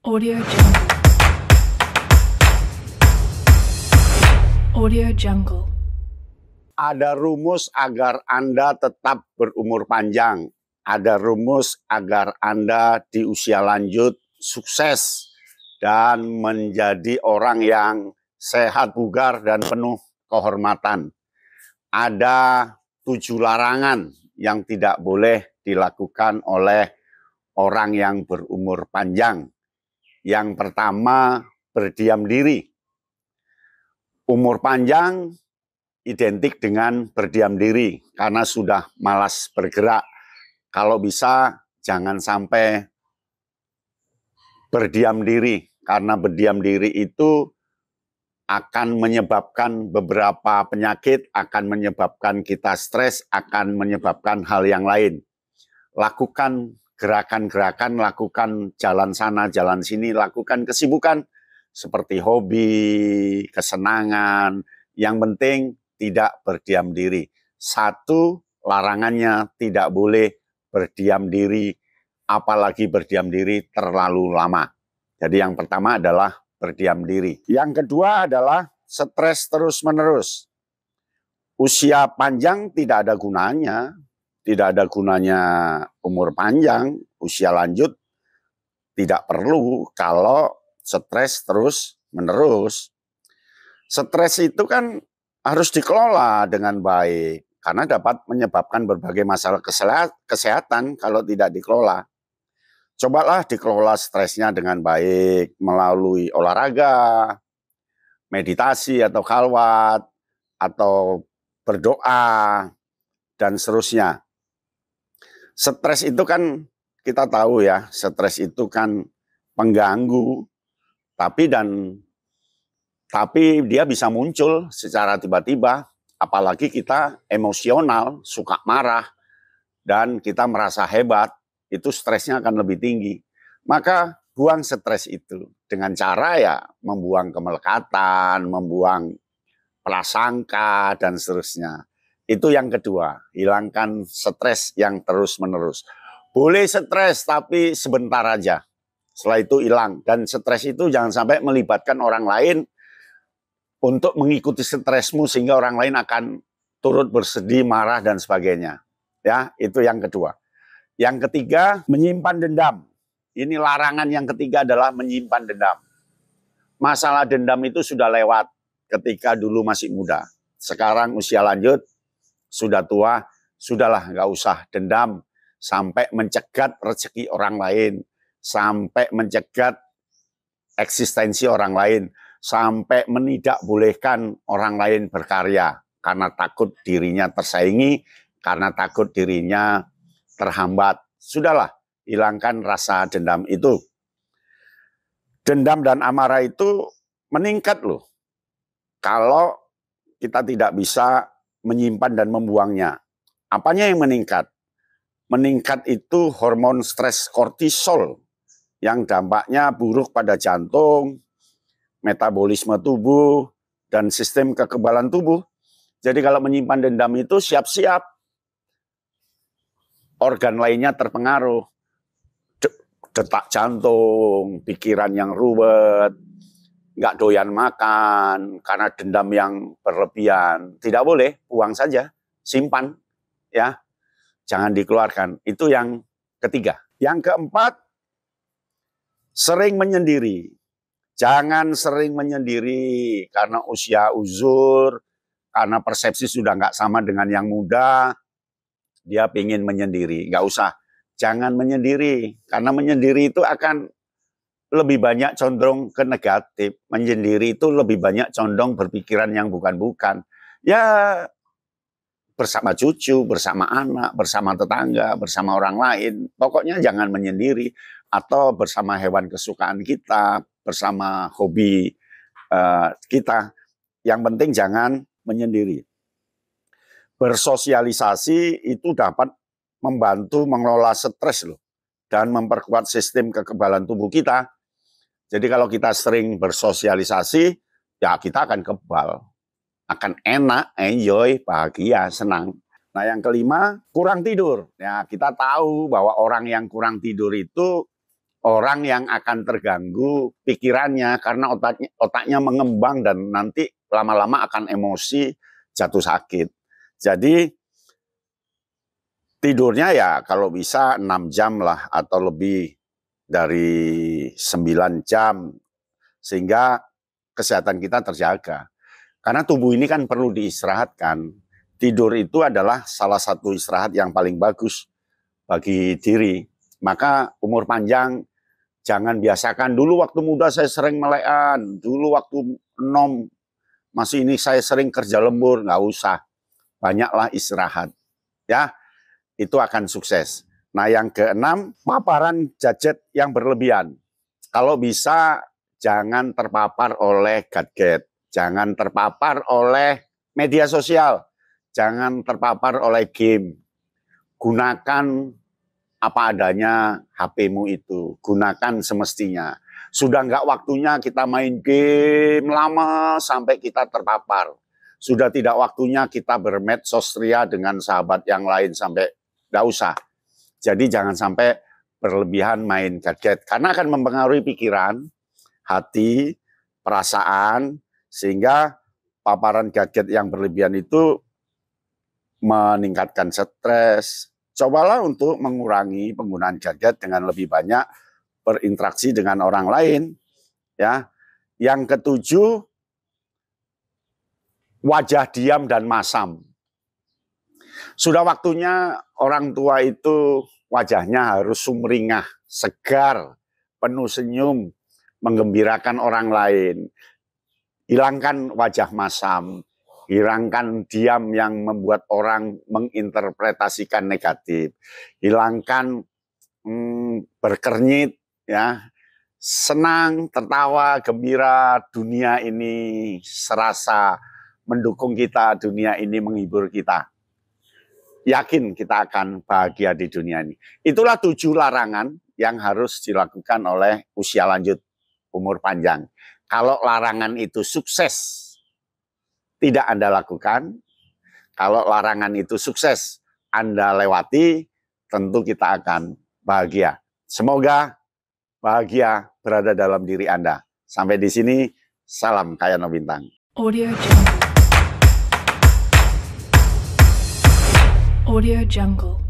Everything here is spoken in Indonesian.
Audio Jungle. Audio Jungle. Ada rumus agar Anda tetap berumur panjang. Ada rumus agar Anda di usia lanjut sukses dan menjadi orang yang sehat, bugar, dan penuh kehormatan. Ada 7 larangan yang tidak boleh dilakukan oleh orang yang berumur panjang. Yang pertama, berdiam diri. Umur panjang identik dengan berdiam diri karena sudah malas bergerak. Kalau bisa jangan sampai berdiam diri, karena berdiam diri itu akan menyebabkan beberapa penyakit, akan menyebabkan kita stres, akan menyebabkan hal yang lain. Lakukan gerakan-gerakan, lakukan jalan sana, jalan sini, lakukan kesibukan seperti hobi, kesenangan. Yang penting tidak berdiam diri. 1 larangannya tidak boleh berdiam diri, apalagi berdiam diri terlalu lama. Jadi yang pertama adalah berdiam diri. Yang kedua adalah stres terus-menerus. Usia panjang tidak ada gunanya. Tidak ada gunanya umur panjang, usia lanjut tidak perlu kalau stres terus-menerus. Stres itu kan harus dikelola dengan baik karena dapat menyebabkan berbagai masalah kesehatan kalau tidak dikelola. Cobalah dikelola stresnya dengan baik melalui olahraga, meditasi atau khalwat, atau berdoa, dan seterusnya. Stres itu kan kita tahu ya, stres itu kan pengganggu, tapi dia bisa muncul secara tiba-tiba, apalagi kita emosional, suka marah, dan kita merasa hebat, itu stresnya akan lebih tinggi. Maka buang stres itu dengan cara ya membuang kemelekatan, membuang prasangka, dan seterusnya. Itu yang kedua, hilangkan stres yang terus-menerus. Boleh stres tapi sebentar aja, setelah itu hilang. Dan stres itu jangan sampai melibatkan orang lain untuk mengikuti stresmu sehingga orang lain akan turut bersedih, marah, dan sebagainya. Ya, itu yang kedua. Yang ketiga, menyimpan dendam. Ini larangan yang ketiga adalah menyimpan dendam. Masalah dendam itu sudah lewat ketika dulu masih muda. Sekarang usia lanjut, sudah tua, sudahlah nggak usah dendam sampai mencegat rezeki orang lain, sampai mencegat eksistensi orang lain, sampai menidakbolehkan orang lain berkarya karena takut dirinya tersaingi, karena takut dirinya terhambat. Sudahlah, hilangkan rasa dendam itu. Dendam dan amarah itu meningkat loh kalau kita tidak bisa menyimpan dan membuangnya. Apanya yang meningkat? Meningkat itu hormon stres kortisol yang dampaknya buruk pada jantung, metabolisme tubuh, dan sistem kekebalan tubuh. Jadi kalau menyimpan dendam itu siap-siap organ lainnya terpengaruh. Detak jantung, pikiran yang ruwet, nggak doyan makan karena dendam yang berlebihan. Tidak boleh, buang saja, simpan, ya, jangan dikeluarkan. Itu yang ketiga. Yang keempat, sering menyendiri. Jangan sering menyendiri karena usia uzur, karena persepsi sudah nggak sama dengan yang muda, dia ingin menyendiri. Nggak usah, jangan menyendiri, karena menyendiri itu akan lebih banyak condong ke negatif. Menyendiri itu lebih banyak condong berpikiran yang bukan-bukan. Ya, bersama cucu, bersama anak, bersama tetangga, bersama orang lain. Pokoknya jangan menyendiri. Atau bersama hewan kesukaan kita, bersama hobi kita. Yang penting jangan menyendiri. Bersosialisasi itu dapat membantu mengelola stres loh, dan memperkuat sistem kekebalan tubuh kita. Jadi kalau kita sering bersosialisasi, ya kita akan kebal, akan enak, enjoy, bahagia, senang. Nah yang kelima, kurang tidur. Ya kita tahu bahwa orang yang kurang tidur itu orang yang akan terganggu pikirannya karena otaknya mengembang dan nanti lama-lama akan emosi, jatuh sakit. Jadi tidurnya ya kalau bisa 6 jam lah atau lebih dari 9 jam sehingga kesehatan kita terjaga. Karena tubuh ini kan perlu diistirahatkan. Tidur itu adalah salah satu istirahat yang paling bagus bagi diri. Maka umur panjang jangan biasakan, dulu waktu muda saya sering melekan, dulu waktu nom masih ini saya sering kerja lembur, nggak usah. Banyaklah istirahat. Ya, itu akan sukses. Nah yang keenam, paparan gadget yang berlebihan. Kalau bisa jangan terpapar oleh gadget, jangan terpapar oleh media sosial, jangan terpapar oleh game. Gunakan apa adanya HP-mu itu, gunakan semestinya. Sudah nggak waktunya kita main game lama sampai kita terpapar. Sudah tidak waktunya kita bermedsos ria dengan sahabat yang lain sampai nggak usah. Jadi jangan sampai berlebihan main gadget, karena akan mempengaruhi pikiran, hati, perasaan, sehingga paparan gadget yang berlebihan itu meningkatkan stres. Cobalah untuk mengurangi penggunaan gadget dengan lebih banyak berinteraksi dengan orang lain. Ya, yang ketujuh, wajah diam dan masam. Sudah waktunya orang tua itu wajahnya harus sumringah, segar, penuh senyum, menggembirakan orang lain. Hilangkan wajah masam. Hilangkan diam yang membuat orang menginterpretasikan negatif. Hilangkan berkernyit, ya. Senang, tertawa, gembira, dunia ini serasa mendukung kita, dunia ini menghibur kita. Yakin kita akan bahagia di dunia ini. Itulah 7 larangan yang harus dilakukan oleh usia lanjut, umur panjang. Kalau larangan itu sukses, tidak Anda lakukan. Kalau larangan itu sukses, Anda lewati, tentu kita akan bahagia. Semoga bahagia berada dalam diri Anda. Sampai di sini, salam Kayano Bintang. Audio Jungle. Audio Jungle.